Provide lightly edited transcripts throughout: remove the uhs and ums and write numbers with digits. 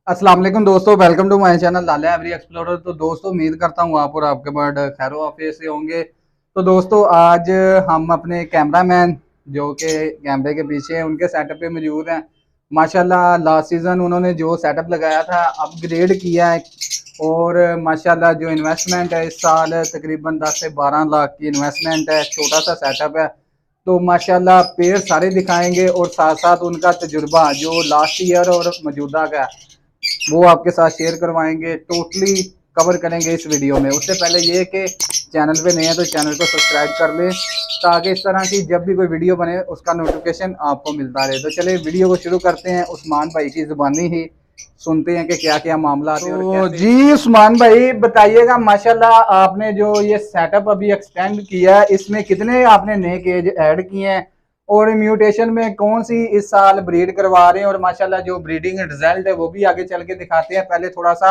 अस्सलाम वालेकुम दोस्तों, welcome to my channel Lala every explorer. तो दोस्तों उम्मीद करता हूँ आप और आपके बर्ड खैर वाफियत से होंगे। तो दोस्तों आज हम अपने कैमरामैन जो कि कैमरे के पीछे हैं उनके सेटअप पे मौजूद हैं। माशाल्लाह लास्ट सीज़न उन्होंने जो सेटअप लगाया था अपग्रेड किया है और माशाल्लाह जो इन्वेस्टमेंट है इस साल तकरीबन 10 से 12 लाख की इन्वेस्टमेंट है। छोटा सा सेटअप है तो माशाल्लाह पेड़ सारे दिखाएंगे और साथ साथ उनका तजुर्बा जो लास्ट ईयर और मौजूदा का वो आपके साथ शेयर करवाएंगे, टोटली कवर करेंगे इस वीडियो में। उससे पहले ये कि चैनल पे नए हैं तो चैनल को सब्सक्राइब कर लें ताकि इस तरह की जब भी कोई वीडियो बने उसका नोटिफिकेशन आपको मिलता रहे। तो चलिए वीडियो को शुरू करते हैं, उस्मान भाई की जुबानी ही सुनते हैं कि क्या क्या मामला है। तो जी उस्मान भाई बताइएगा, माशाल्लाह आपने जो ये सेटअप अभी एक्सटेंड किया है इसमें कितने आपने नए केज ऐड किए हैं और म्यूटेशन में कौन सी इस साल ब्रीड करवा रहे हैं और माशाल्लाह जो ब्रीडिंग रिजल्ट है वो भी आगे चल के दिखाते हैं। पहले थोड़ा सा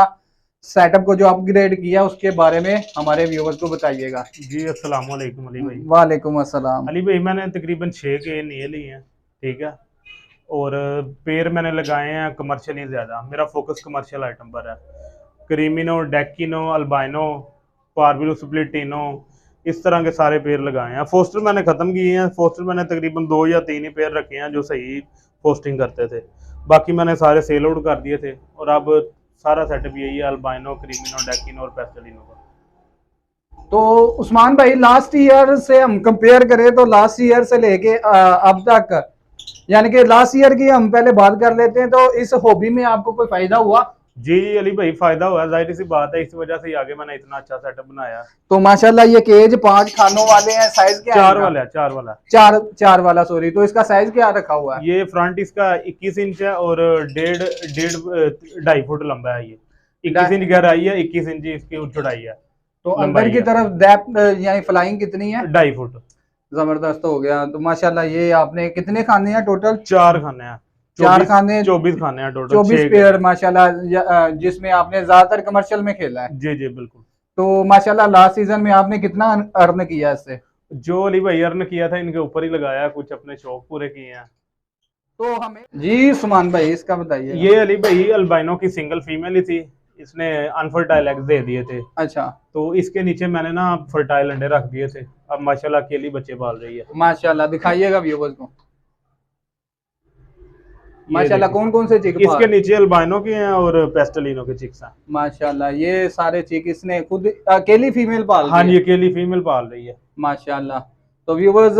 सेटअप को जो अपग्रेड किया उसके बारे में हमारे व्यूअर्स को बताइएगा। जी अस्सलाम वालेकुम अली भाई। वालेकुम अस्सलाम। अली भाई मैंने तकरीबन 6 के लिए लिए हैं, ठीक है। और पेड़ मैंने लगाए हैं कमर्शियल ही ज़्यादा, मेरा फोकस कमर्शियल आइटम पर है। क्रीमिनो, डेकिनो, अल्बाइनो, पार्बिलो स्प्लिटिनो, इस तरह के सारे पेड़ लगाए हैं। फोस्टर मैंने ख़त्म किए हैं, फोस्टर मैंने तकरीबन 2 या 3 ही पेड़ रखे हैं जो सही पोस्टिंग करते थे, बाकी मैंने सारे सेल आउट कर दिए थे। और अब सारा सेटअप यही है अल्बाइनो, क्रीमिनो, डेकिनो और पेस्टलिनो का। तो उस्मान भाई लास्ट ईयर से हम कंपेयर करें तो लास्ट ईयर से लेके अब तक, यानी कि लास्ट ईयर की हम पहले बात कर लेते हैं, तो इस हॉबी में आपको कोई फायदा हुआ? जी अली भाई फायदा हुआ, जाहिर सी बात है, इस वजह से ही आगे मैंने इतना अच्छा सेटअप बनाया। तो माशाल्लाह ये केज 5 खानों वाले हैं। साइज क्या है? 4 वाला है, 4 वाला। चार वाला, सॉरी। तो इसका साइज क्या रखा हुआ है? ये फ्रंट इसका 21 इंच है और डेढ़ डेढ़ 2.5 फुट लंबा है। ये 21 इंच गहराई है, 21 इंच इसकी चौड़ाई है। तो अंदर की तरफ डेप्थ यानी फ्लाइंग कितनी है? 2.5 फुट। जबरदस्त हो गया। तो माशाल्लाह ये आपने कितने खाने हैं टोटल? 4 खाने हैं। 4 खाने, 24 खाने हैं टोटल, 24 पेयर माशाल्लाह, जिसमें आपने ज्यादातर कमर्शियल में खेला है। जी जी बिल्कुल। तो माशाल्लाह लास्ट सीजन में आपने कितना अर्न किया इससे? जो अली भाई अर्न किया था इनके ऊपर ही लगाया, कुछ अपने शौक पूरे किए हैं। तो हमें जी सुमान भाई इसका बताइए। ये अली भाई अल्बाइनो की सिंगल फीमेल ही थी, इसने अनफर्टाइल एग्स दे दिए थे। अच्छा। तो इसके नीचे मैंने ना फर्टाइल अंडे रख दिए थे, अब माशाल्लाह अकेली बच्चे पाल रही है। माशाल्लाह दिखाइएगा व्यूअर्स को। माशाल्लाह कौन कौन से चिक? इसके नीचे अल्बाइनो के हैं और पेस्टलिनो के चिक्स हैं। माशाल्लाह ये सारे चिक इसने खुद अकेली फीमेल पाल रही है? हाँ जी अकेली फीमेल पाल रही है माशाल्लाह। तो व्यूअर्स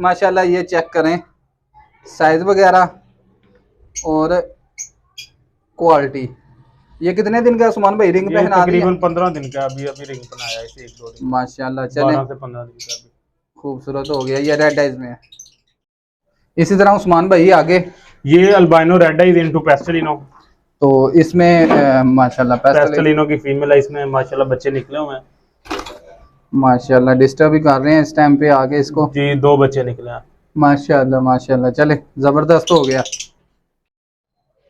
माशाल्लाह ये चेक करें साइज वगैरह और क्वालिटी। ये कितने दिन का उस्मान भाई रिंग पहना दिया? तकरीबन 15 दिन का, अभी रिंग बनाया इसे 1-2 दिन। माशाल्लाह चले 12 से 15 दिन का अभी। खूबसूरत हो गया। ये रेड आइज में है। इसी तरह उस्मान भाई आगे ये अल्बाइनो रेड आइज इनटू पेस्टलिनो। तो इसमें माशाल्लाह पेस्टलिनो की फीमेल है, इसमें माशाल्लाह बच्चे निकले हुए हैं। माशाल्लाह डिस्टर्ब भी कर रहे हैं इस टाइम पे आगे इसको। जी 2 बच्चे निकले हैं माशाल्लाह माशाल्लाह। चले जबरदस्त हो गया।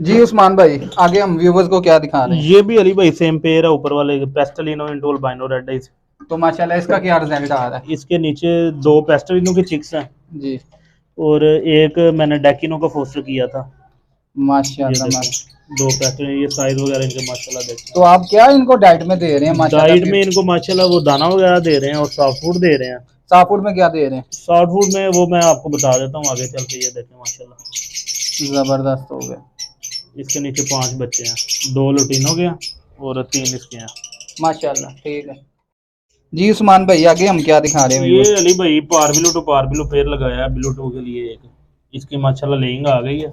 जी उस्मान भाई आगे हम व्यूवर्स को क्या दिखा रहे हैं? ये भी अली भाई सेम पेयर है, ऊपर वाले पेस्टलिनो इनटू अल्बाइनो रेड आइज। तो माशाल्लाह इसका क्या रिजल्ट आ रहा है? इसके नीचे 2 पेस्टलिनो के चिक्स हैं जी और एक मैंने डेकिनो का फोस्टर किया था। माशाल्लाह। 2 पेस्टलिनो, ये साइज वगैरह इनके माशाल्लाह देखते तो आप क्या इनको डाइट में दे रहे हैं? माशाल्लाह डाइट में इनको माशाल्लाह वो दाना वगैरह दे रहे हैं और सॉफ्ट फूड दे रहे हैं। सॉफ्ट फूड में क्या दे रहे हैं? सॉफ्ट फूड में वो मैं आपको बता देता हूँ आगे चल के। ये देखें माशाल्लाह जबरदस्त हो गया। इसके नीचे 5 बच्चे हैं, 2 लुटीनों के और 3 इसके हैं। माशाल्लाह ठीक है। जी उस्मान भाई आगे हम क्या दिखा रहे हैं? ये अली भाई पार्बिलो टू पार्बिलो पेयर लगाया है बिलो टू के लिए। एक इसकी माशाल्लाह लेइंग आ गई है।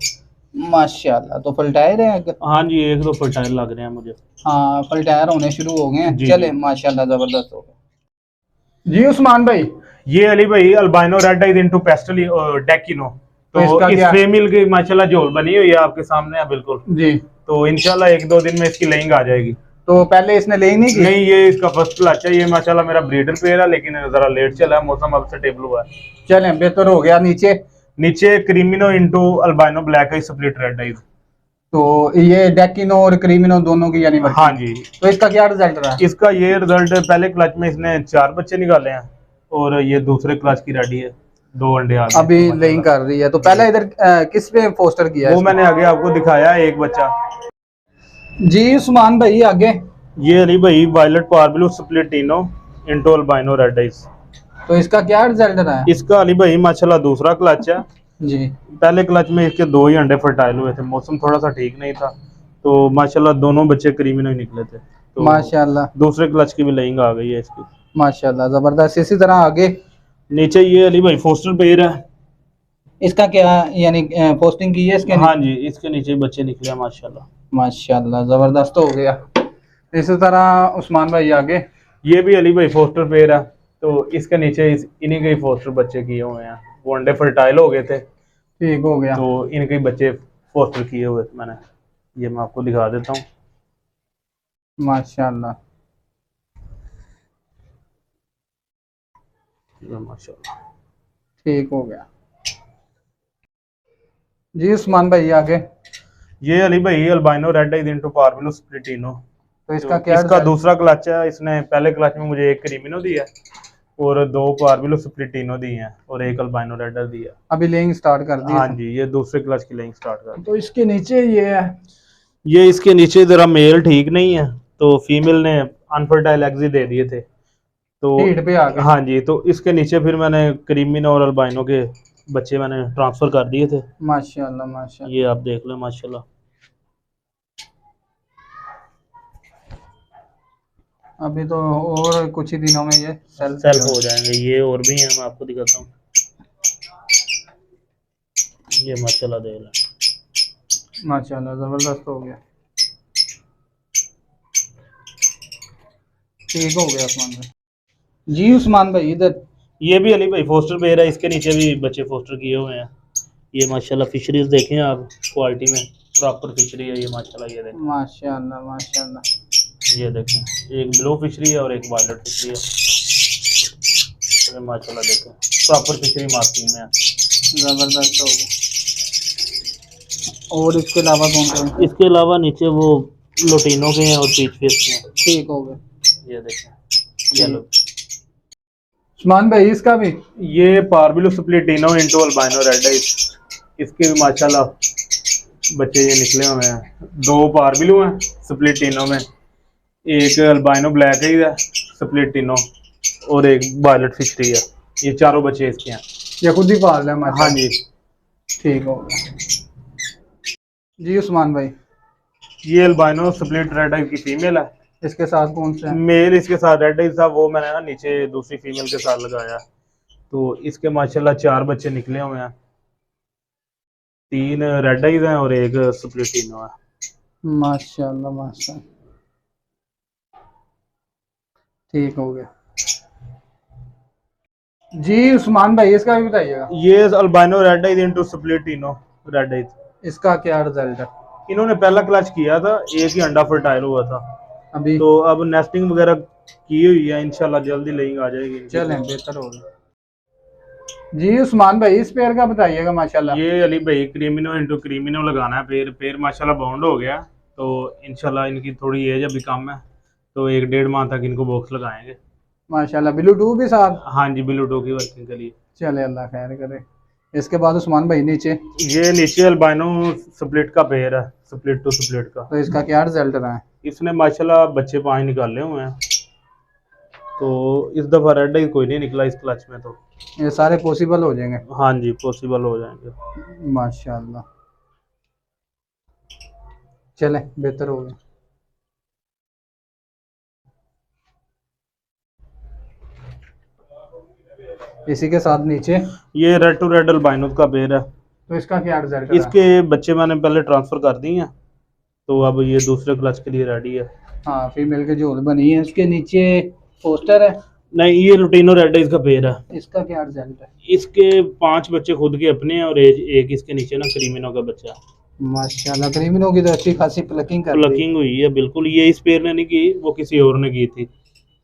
माशाल्लाह। तो फलटायर है? हाँ जी 1-2 फर्टाइल लग रहे हैं मुझे। हाँ फलटायर होने शुरू हो गए हैं। जी, चले जी। माशाल्लाह जबरदस्त हो गया। जी उस्मान भाई ये अली भाई अल्बाइनो रेड आइज इनटू पेस्टली डेकिनो। तो इस फीमेल की माशाल्लाह झोल बनी हुई है आपके सामने है बिल्कुल जी। तो इंशाल्लाह 1-2 दिन में इसकी लेइंग आ जाएगी। तो पहले इसने लेइंग नहीं की? नहीं ये इसका फर्स्ट क्लच है। ये माशाल्लाह मेरा ब्रीडर पेयर है, लेकिन जरा लेट चला है, मौसम अब से टेबल हुआ है। चले बेहतर हो गया। नीचे creamino into albino black eyes split red eyes. तो ये डेकिनो और क्रीमिनो दोनों की यानी? हाँ जी। तो इसका क्या रिजल्ट रहा? इसका ये रिजल्ट पहले क्लच में इसने 4 बच्चे निकाले हैं और ये दूसरे क्लच की रेडी है, 2 अंडे आ गए अभी लेइंग कर रही है। तो पहला इधर किस पे पोस्टर किया है? वो मैंने आगे आपको दिखाया एक बच्चा। जी उस्मान भाई आगे। ये अली भाई violet parblue splitino into albino red eyes. तो इसका क्या रिजल्ट रहा है? इसका अली भाई माशाल्लाह दूसरा क्लच है। जी पहले क्लच में इसके 2 ही अंडे फर्टाइल हुए थे, मौसम थोड़ा सा ठीक नहीं था, तो माशाल्लाह दोनों बच्चे क्रीमी नहीं निकले थे, तो माशाल्लाह। दूसरे क्लच की भी लेइंग आ गई है इसकी। माशाल्लाह जबरदस्त। इसी तरह आगे नीचे ये अली भाई फोस्टर पेयर है। इसका क्या यानी पोस्टिंग की है इसके हाँ जी, इसके नीचे बच्चे निकले हैं माशाल्लाह। माशाल्लाह जबरदस्त हो गया। इसी तरह उस्मान भाई आगे। ये भी अली भाई फोस्टर पेयर है, तो इसके नीचे इन्हीं के ही फोस्टर बच्चे किए हुए हैं। वो अंडे फर्टाइल हो गए थे, ठीक हो गया। तो इनके ही बच्चे फोस्टर किए हुए थे मैंने। ये मैं आपको दिखा देता हूँ। माशाल्लाह। ये माशाल्लाह। ठीक हो गया। जी उस्मान भाई आगे। ये अली भाई albino red eyes into parblue splitino. तो इसका तो क्या इसका रिजल्ट? दूसरा क्लच है। इसने पहले क्लच में मुझे 1 क्रीमिनो दी है और 2 पार्बलू स्प्लिटिनो दी हैं और 1 अल्बाइनो रेडर दी है। अभी लेइंग स्टार्ट कर दी हाँ है। जी, ये दूसरे क्लच की लेइंग स्टार्ट कर दी। तो इसके नीचे ये है। ये इसके नीचे जरा मेल ठीक नहीं है, तो फीमेल ने अनफर्टाइल एग्स ही दे दिए थे, तो हीट पे आ गए। हाँ जी, तो इसके नीचे फिर मैंने क्रीमिनो और अल्बाइनो के बच्चे मैंने ट्रांसफर कर दिए थे। माशाल्लाह माशाल्लाह। ये आप देख लो माशाल्लाह। अभी तो और कुछ ही दिनों में ये सेल्फ हो जाएंगे। ये और भी हैं, मैं आपको दिखाता हूँ। ये माशाल्लाह देख लो। माशाल्लाह जबरदस्त हो गया। ठीक हो गया उस्मान भाई। जी उस्मान भाई इधर। ये भी अली भाई फोस्टर पेयर है, इसके नीचे भी बच्चे फोस्टर किए हुए हैं। ये माशाल्लाह फिशरीज देखें आप, क्वालिटी में प्रॉपर फिशरी है ये माशाल्लाह। ये देखें, माशाल्लाह माशाल्लाह। ये देखें, एक ब्लू फिशरी है और एक वायलेट फिशरी है। ये माशाल्लाह देखें, प्रॉपर फिशरी मार्किंग में है। जबरदस्त हो गया। और इसके अलावा कौन कौन से? इसके अलावा नीचे वो लोटिनो के हैं और पीच फेस के हैं। ठीक हो गया। ये देखें येलो। उस्मान भाई इसका भी। ये पार्बिलो स्प्लिटिनो इंटू अल्बाइनो रेड है। इसके भी माशाल्लाह बच्चे ये निकले हुए हैं। 2 पार्बिलो हैं स्प्लिटिनो में, एक अल्बाइनो ब्लैक है स्प्लिटिनो और एक वायलेट फिशरी है। ये चारों बच्चे इसके हैं। ये खुद ही पाल रहा है हाँ माशाल्लाह। जी। ठीक हो गया। जी उस्मान भाई ये अल्बाइनो स्प्लिट रेड आई की फीमेल है। इसके साथ कौन से हैं? मेल इसके साथ रेड आई था, वो मैंने ना नीचे दूसरी फीमेल के साथ लगाया, तो इसके माशाल्लाह 4 बच्चे निकले हुए हैं। 3 रेड आइज हैं और एक स्प्लिटिनो है। माशाल्लाह माशाल्लाह। ठीक हो गया। जी उस्मान भाई इसका भी बताइएगा। ये albino red eyes into स्प्लिटिनो red eyes. इसका क्या रिजल्ट है? इन्होंने पहला क्लच किया था, एक ही अंडा फर्टाइल हुआ था, अभी तो अब नेस्टिंग वगैरह की हुई है, इंशाल्लाह जल्दी लेंगे आ जाएगी। चलें बेहतर होगा। जी उस्मान भाई इस पेयर का बताइएगा माशाल्लाह। ये अली भाई क्रीमिनो इंटू क्रीमिनो लगाना है। पेयर पेयर माशाल्लाह बाउंड हो गया, तो इंशाल्लाह इनकी थोड़ी एज अभी कम है, तो 1-1.5 माह तक इनको बॉक्स लगाएंगे। माशाल्लाह ब्लू टू भी साथ। हाँ जी, बिलूटो की वर्किंग के लिए। चले अल्लाह खैर करे। इसके बाद उस्मान भाई नीचे। ये नीचे अल्बाइनो स्प्लिट का पेयर है, स्प्लिट टू स्प्लिट का। तो इसका क्या रिजल्ट रहा है? इसने माशाल्लाह बच्चे 5 निकाले हुए हैं, तो इस दफ़ा रेड आई कोई नहीं निकला इस क्लच में, तो ये सारे पॉसिबल हो जाएंगे। हाँ जी पॉसिबल हो जाएंगे। माशाल्लाह। चले बेहतर हो गया। इसी के साथ नीचे। ये रेड टू रेड अल्बाइनो का पेयर है। तो इसका क्या रिजल्ट रहा? इसके बच्चे मैंने पहले ट्रांसफर कर दिए हैं, तो अब ये दूसरे क्लच के लिए रेडी है। हाँ फीमेल के झोल बनी है। इसके नीचे पोस्टर है। नहीं, ये लुटिनो रेड है इसका पेयर है। इसका क्या रिजल्ट है? इसके 5 बच्चे खुद के अपने हैं और एक इसके नीचे ना क्रीमिनो का बच्चा। माशाल्लाह क्रीमिनो की तो अच्छी खासी प्लकिंग कर दी। प्लकिंग हुई है बिल्कुल। ये इस पेयर ने नहीं की, वो किसी और ने की थी,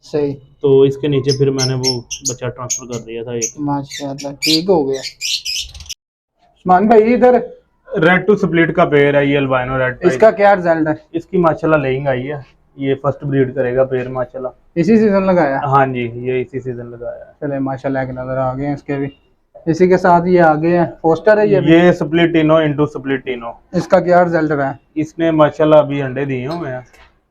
सही। तो इसके नीचे फिर मैंने वो बच्चा ट्रांसफर कर दिया था एक। माशाल्लाह ठीक हो गया। उस्मान भाई इधर। रेड टू स्प्लिट का पेयर है ये अल्बाइनो रेड। इसका क्या रिजल्ट है? इसकी माशाल्लाह लेइंग आई है। ये फर्स्ट ब्रीड करेगा पेयर माशाल्लाह। इसी सीजन लगाया? हाँ जी, ये इसी सीजन लगाया है। चले माशाल्लाह एक नजर आ गए हैं इसके भी। इसी के साथ ये आगे है पोस्टर है ये ये स्प्लिटिनो इंटू स्प्लिटिनो। इसका क्या रिजल्ट रहा है? इसने माशाल्लाह अभी अंडे दिए हुए हैं,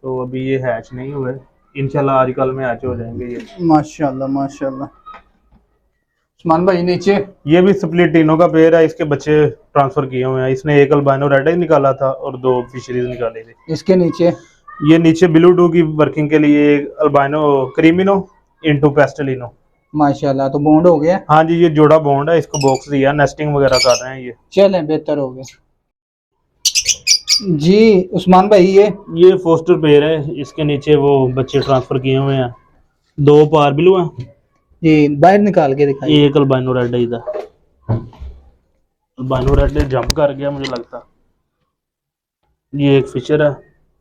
तो अभी ये हैच नहीं हुए, इंशाल्लाह आज कल में हैच हो जाएंगे ये। माशाल्लाह माशाल्लाह। उस्मान भाई नीचे ये भी स्प्लिटिनो का पेयर है, इसके बच्चे ट्रांसफर किए हुए हैं। इसने एक अल्बाइनो रेड आई निकाला था और 2 फिशरीज निकाली थी। इसके नीचे ये नीचे ब्लू डू की वर्किंग के लिए अल्बाइनो क्रीमिनो इंटू पेस्टलिनो। माशाल्लाह, तो बॉन्ड हो गया। हाँ जी, ये जोड़ा बॉन्ड है, इसको बॉक्स दिया, नेस्टिंग वगैरह कर रहे हैं ये। चले बेहतर हो गया जी। उस्मान भाई ये फोस्टर पेयर है, इसके नीचे वो बच्चे ट्रांसफर किए हुए हैं। 2 पार ब्लू हैं, ये बाहर निकाल के दिखाइए। एक अल्बाइनो रेड है इधर। अल्बाइनो रेड ने जंप कर गया मुझे लगता। ये एक फिशर है,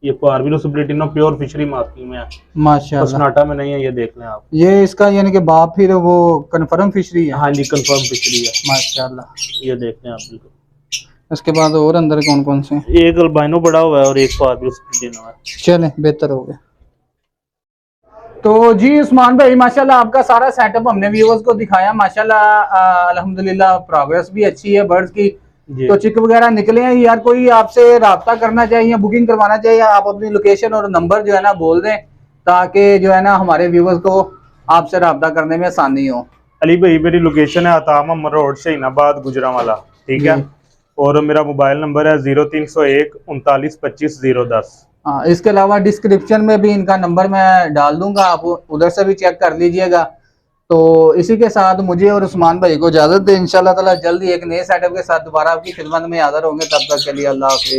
ये पार ब्लू स्प्लिटिनो प्योर फिशरी मार्किंग में है, माशाल्लाह। पसनाटा में नहीं है, ये देख लें आप। ये इसका यानी कि बाप फिर वो कंफर्म फिशरी है। हाँ जी, कंफर्म फिशरी है, माशाल्लाह। ये देख लें आप बिल्कुल। इसके बाद और अंदर कौन कौन से? एक अल्बाइनो बड़ा हुआ है और एक पार ब्लू स्प्लिटिनो है। चले बेहतर हो गया। तो जी उस्मान भाई माशाल्लाह आपका सारा सेटअप हमने व्यूअर्स को दिखाया। माशाल्लाह अल्हम्दुलिल्लाह प्रोग्रेस भी अच्छी है बर्ड्स की। तो चिक वगैरह निकले हैं यार, कोई आपसे राब्ता करना चाहिए, बुकिंग करवाना चाहिए, आप अपनी लोकेशन और नंबर जो है ना बोल दें, ताकि जो है ना हमारे व्यूअर्स को आपसे राब्ता करने में आसानी हो। अली भाई मेरी लोकेशन है अता मोहम्मद रोड शहीनाबाद गुजरांवाला, ठीक है। और मेरा मोबाइल नंबर है 0301 39 25 010। हाँ, इसके अलावा डिस्क्रिप्शन में भी इनका नंबर मैं डाल दूंगा, आप उधर से भी चेक कर लीजिएगा। तो इसी के साथ मुझे और उस्मान भाई को इजाजत दें। इंशाल्लाह ताला जल्दी एक नए सेटअप के साथ दोबारा आपकी खिदमत में हाजिर होंगे। तब तक के लिए अल्लाह हाफिज।